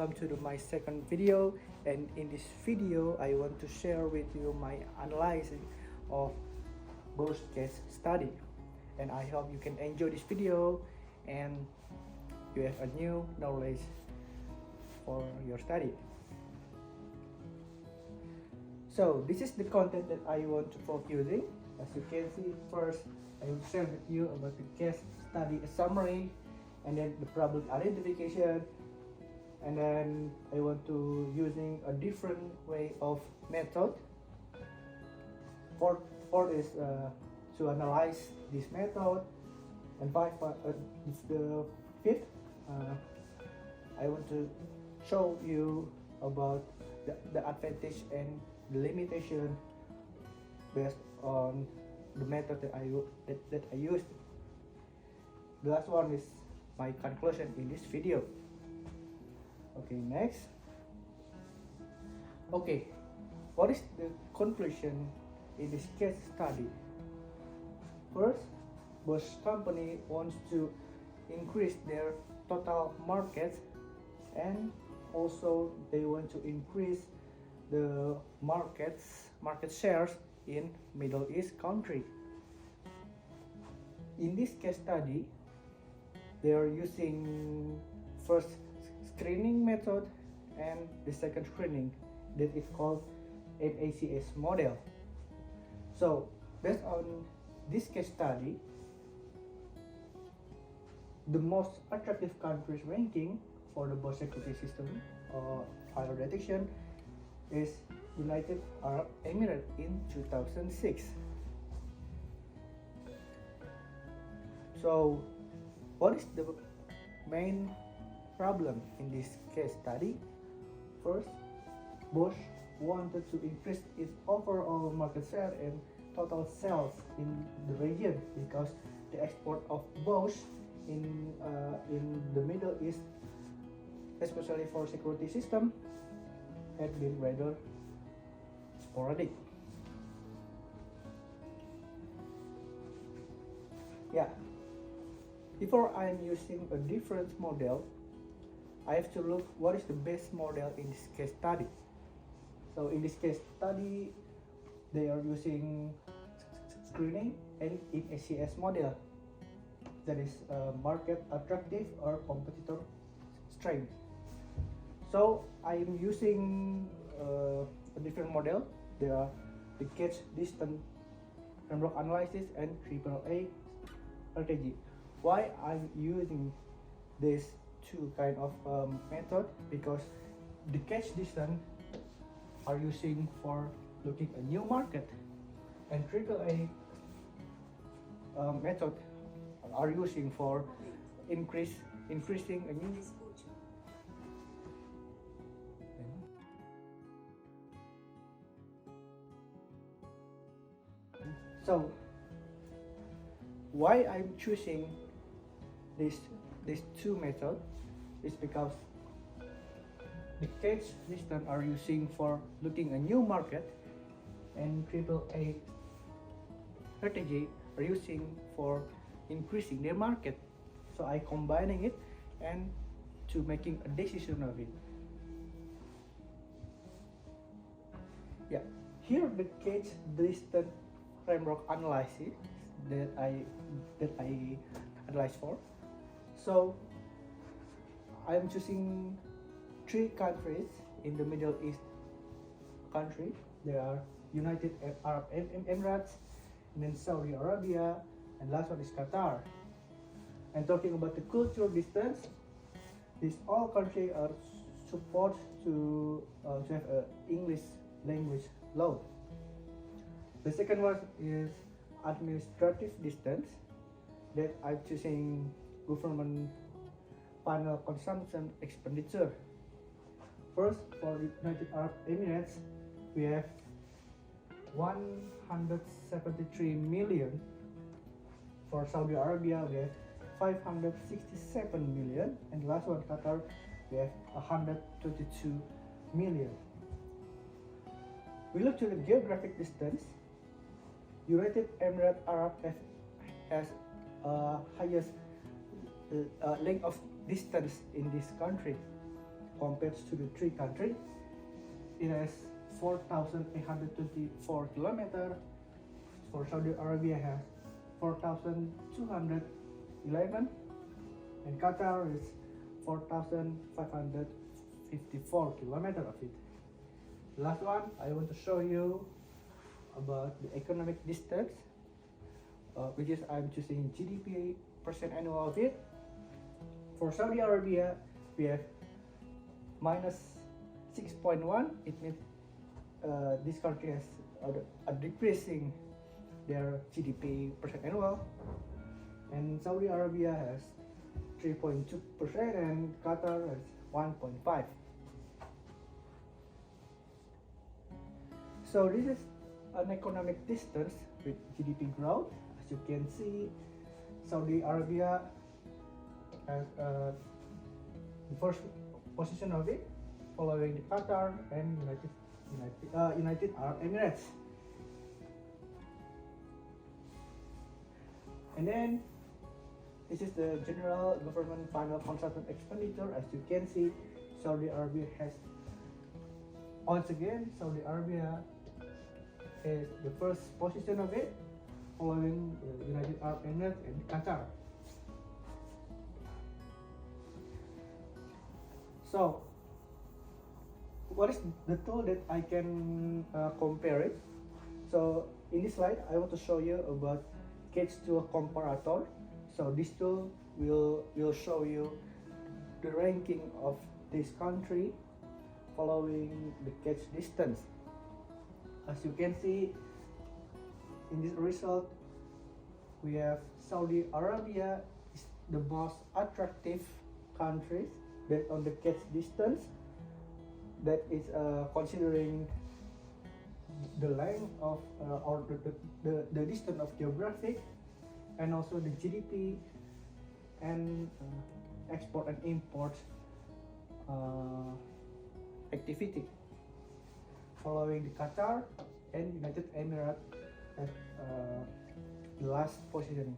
welcome to my second video, and in this video I want to share with you my analysis of Bosch case study, and I hope you can enjoy this video and you have a new knowledge for your study. So this is the content that I want to focus using. As you can see, first I will share with you about the case study summary, and then the problem identification, and then I want to using a different way of method. Fourth is to analyze this method, and the fifth I want to show you about the advantage and the limitation based on the method that I used. The last one is my conclusion in this video. Okay, next. Okay, what is the conclusion in this case study? First, Bosch company wants to increase their total market, and also they want to increase the market shares in Middle East country. In this case study, they are using first screening method and the second screening that is called MACS model. So based on this case study, the most attractive countries ranking for the Bosch security system or fire detection is United Arab Emirates in 2006. So what is the main problem in this case study? First, Bosch wanted to increase its overall market share and total sales in the region because the export of Bosch in the Middle East, especially for security system, had been rather sporadic. Yeah. Before I'm using a different model, I have to look what is the best model in this case study. So in this case study, they are using screening and MACS model, that is market attractive or competitor strength. So I'm using a different model. They are the catch distance framework analysis and AAA strategy. Why I'm using these two kind of method? Because the catch distance are using for looking a new market, and AAA method are using for increasing a new. So why I'm choosing these two methods is because the catch distance are using for looking a new market, and AAA strategy are using for increasing their market. So I combining it and to making a decision of it. Yeah, here the catch distance framework analysis that I analyze for. So I'm choosing three countries in the Middle East country. There are United Arab Emirates, and then Saudi Arabia, and last one is Qatar. And talking about the cultural distance, these all countries are supposed to have a English language law. The second one is administrative distance, that I'm choosing government panel consumption expenditure. First, for United Arab Emirates, we have 173 million. For Saudi Arabia, we have 567 million, and last one, Qatar, we have 122 million. We look to the geographic distance. United Emirates Arab has highest length of distance in this country. compared to the three countries. It has 4,824 kilometers. For Saudi Arabia has 4,211, and Qatar is 4,554 kilometers of it. Last one, I want to show you about the economic distance, which is I'm choosing GDP percent annual of it. For Saudi Arabia, we have minus 6.1. It means this country has a decreasing their GDP percent annual, and Saudi Arabia has 3.2% and Qatar has 1.5. So this is an economic distance with GDP growth. As you can see, Saudi Arabia has the first position of it, following the Qatar and United Arab Emirates. And then this is the general government final consultant expenditure. As you can see, Saudi Arabia has, once again, Saudi Arabia is the first position of it, following the United Arab Emirates and Qatar. So, what is the tool that I can compare it? So, in this slide, I want to show you about Catch Tool Comparator. So, this tool will show you the ranking of this country following the catch distance. As you can see in this result, we have Saudi Arabia is the most attractive country based on the catch distance. That is considering the length of or the distance of geographic, and also the GDP and export and import activity, following the Qatar and United Emirates at the last position.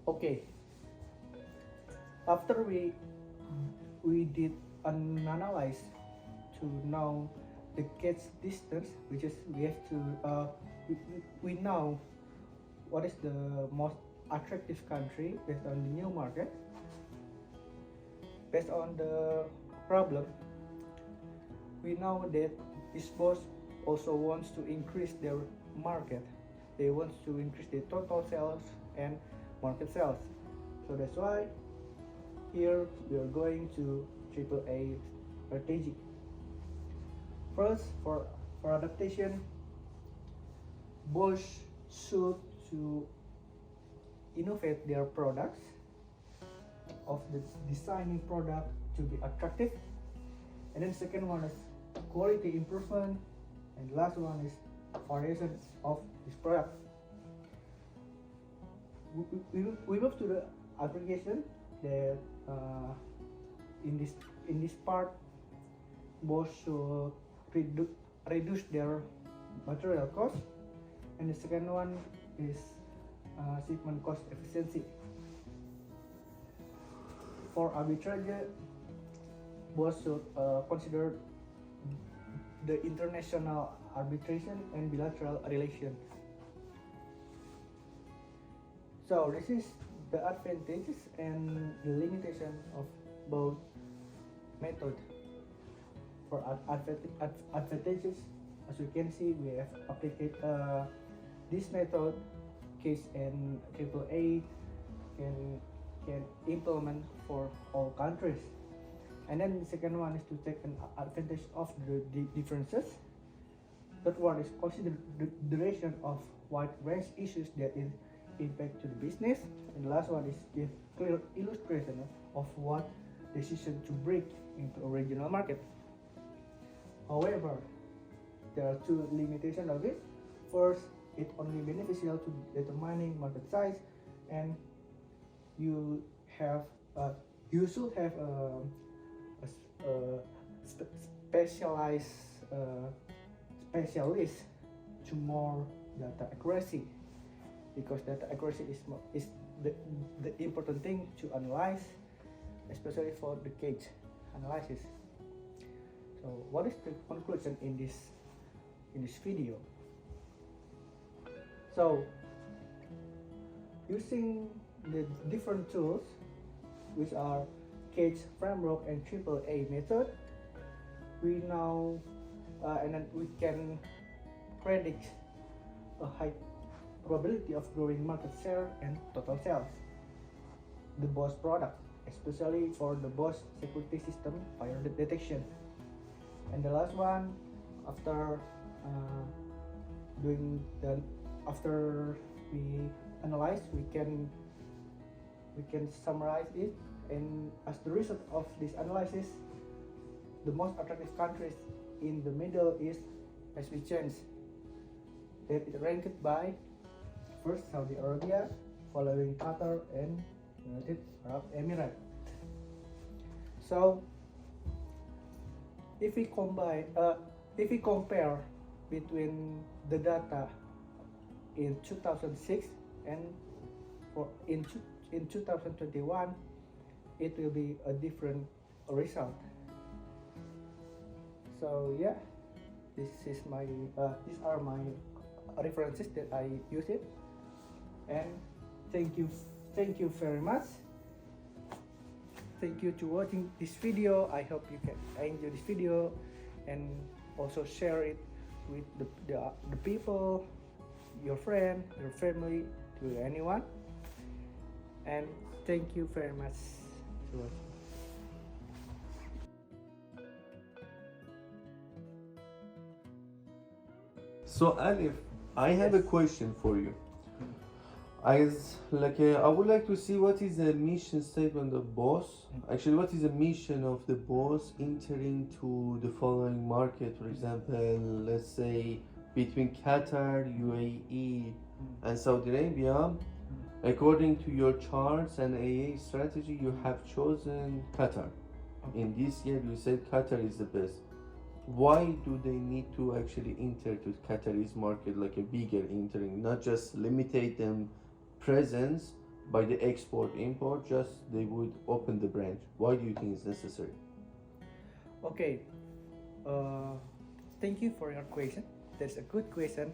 Okay, after we did an analyze to know the catch distance, which is we have to we know what is the most attractive country based on the new market. Based on the problem, we know that this Bosch also wants to increase their market. They want to increase their total sales and market sales. So that's why here we are going to AAA strategy. First, for adaptation, Bosch should to innovate their products of the designing product to be attractive, and then second one is quality improvement, and last one is variation of this product. We move to the application that in this part, Bosch should reduce their material cost, and the second one is shipment cost efficiency. For arbitrage, Bosch should consider the international arbitration and bilateral relations. So this is the advantages and the limitation of both methods. For advantages, as you can see, we have applied this method. Case and AAA can implement for all countries. And then the second one is to take an advantage of the differences. Third one is consider the duration of wide range issues that is impact to the business. And the last one is give clear illustration of what decision to break into a regional market. However, there are two limitations of it. First, it's only beneficial to determining market size, and you should have a specialized specialist to more data accuracy, because data accuracy is the, the important thing to analyze, especially for the cage analysis. So what is the conclusion in this video? So using the different tools, which are cage framework and AAA method, we now and then we can predict a high probability of growing market share and total sales. The Bosch product, especially for the Bosch security system fire detection. And the last one, after after we analyze, we can summarize it, and as the result of this analysis, the most attractive countries in the Middle East has been changed. That is ranked by first Saudi Arabia, following Qatar and United Arab Emirates. So if we compare between the data in 2006 and in 2021, it will be a different result. So yeah, these are my references that I use it, and thank you very much. Thank you to watching this video. I hope you can enjoy this video and also share it with the people, your friend, your family, to anyone. And thank you very much to watching. So Alif, I have a question for you. I would like to see what is the mission statement of Bosch. Actually, what is the mission of the Bosch entering to the following market? For example, let's say between Qatar, UAE, and Saudi Arabia. According to your charts and AA strategy, you have chosen Qatar. In this year, you said Qatar is the best. Why do they need to actually enter to Qatari's market, like a bigger entering, not just limitate them presence by the export import, just they would open the branch? Why do you think it's necessary? Okay, thank you for your question. That's a good question,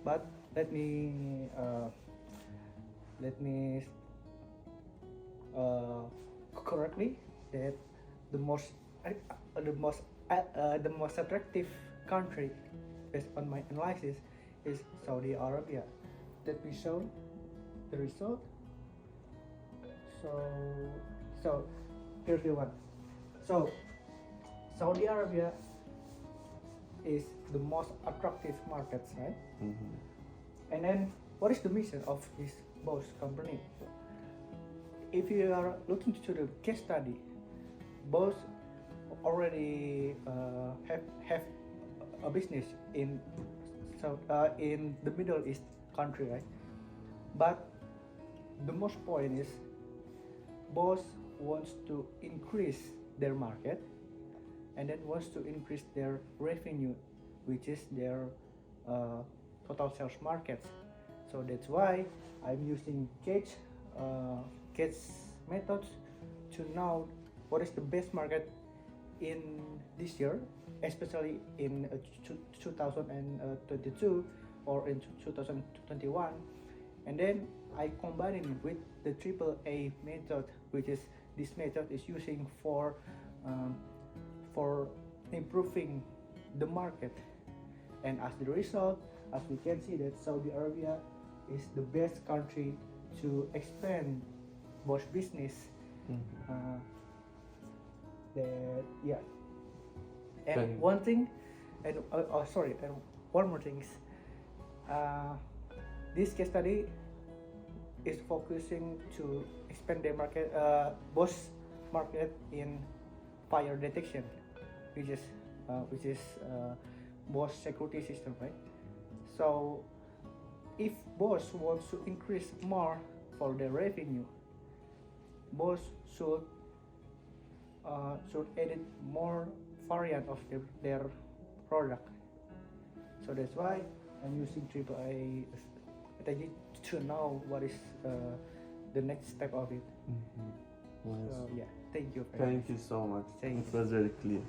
but let me correctly that the most attractive country based on my analysis is Saudi Arabia. Let me show the result. So here's the one. So Saudi Arabia is the most attractive markets, right? And then what is the mission of this Bosch company? If you are looking to the case study, Bosch already have a business in the Middle East country, right? But the most point is Bosch wants to increase their market and then wants to increase their revenue, which is their total sales markets. So that's why I'm using cage methods to know what is the best market in this year, especially in 2022 or in 2021, and then I combine it with the AAA method, which is this method is using for improving the market. And as the result, as we can see, that Saudi Arabia is the best country to expand Bosch business. And one thing, and and one more thing is, this case study is focusing to expand the market, Bosch market in fire detection, which is Bosch security system, right? So if Bosch wants to increase more for their revenue, Bosch should edit more variant of their product. So that's why I'm using AAA strategy to know what is the next step of it. Mhm. Yes. So yeah, thank you very much. Thank you so much. Thank It was very clear.